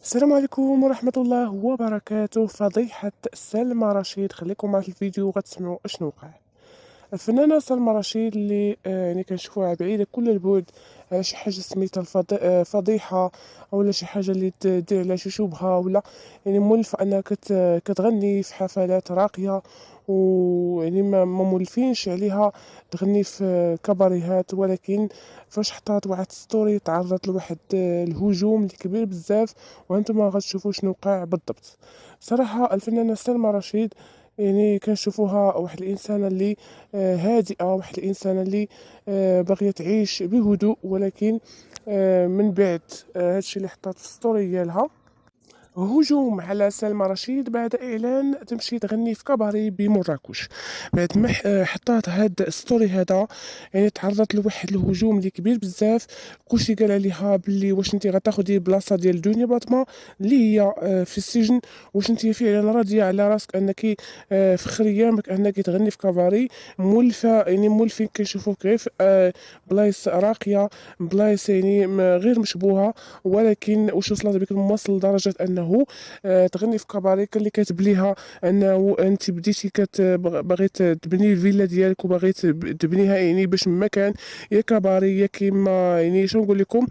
السلام عليكم ورحمة الله وبركاته. فضيحة سلمى رشيد، خليكم معي في الفيديو غتسمعوا اشنو وقع. الفنانة سلمى رشيد اللي يعني كنشوفوها بعيدة كل البعد على شي حاجة سميتها فضيحة، أولا شي حاجة اللي تدير على شي شبهة، ولا يعني مولفة أنها كتغني في حفلات راقية، ويعني ما مولفينش عليها تغني في كباريهات. ولكن فاش حطات واحد ستوري تعرضت لواحد الهجوم اللي كبير بزاف، وانتم غتشوفوا شنو وقع بالضبط. صراحة الفنانة سلمى رشيد يعني كنشوفوها واحد الانسانه اللي هادئه، واحد الانسانه اللي باغيه تعيش بهدوء، ولكن من بعد هادشي اللي حطات في ستوري ديالها هجوم على سلمى رشيد بعد إعلان تمشي تغني في كباري بمراكش. بعد ما حطات هاد الستوري هذا، يعني تعرضت لواحد الهجوم اللي كبير بزاف. كلشي قال عليها باللي واش انت غتاخدي بلاصه ديال دنيا باطمه اللي هي في السجن، واش انت فعلا راضيه على راسك انك في خيامك انك تغني في كباري مولفه، يعني مولفين كنشوفوك غير في بلايص راقيه، بلايص يعني غير مشبوهه. ولكن واش وصلت بك الموصل لدرجه انه تغني في كباري؟ كان اللي كاتب ليها انه انت بديتي باغي تبني الفيلا ديالك، وباغي تبنيها يعني باش ما كان يا كباري يا كيما، يعني شنو نقول لكم،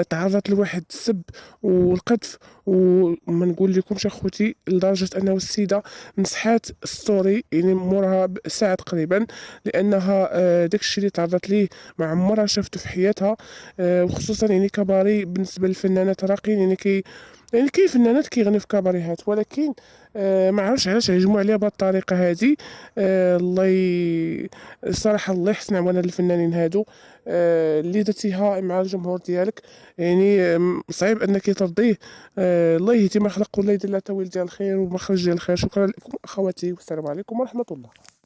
تعرضت لواحد السب والقذف. وما نقول لكمش اخوتي لدرجه انه السيده مسحات ستوري يعني موراها ساعه تقريبا، لانها داكشي اللي تعرضت ليه ما عمرها شافته في حياتها. وخصوصا يعني كباري بالنسبه للفنانات راقيين، يعني كاين فنانات كيغنيو في كباريهات، ولكن ما عرفتش علاش هجموا عليها بهذه الطريقه هذه. الصراحه الله يحسن عوان هاد الفنانين هادو. اللي درتيها مع الجمهور ديالك يعني صعيب انك ترضيه. الله يهدي ما خلق، والله يدير لها تاويل ديال الخير ومخرج ديال الخير. شكرا لكم اخواتي، والسلام عليكم ورحمه الله.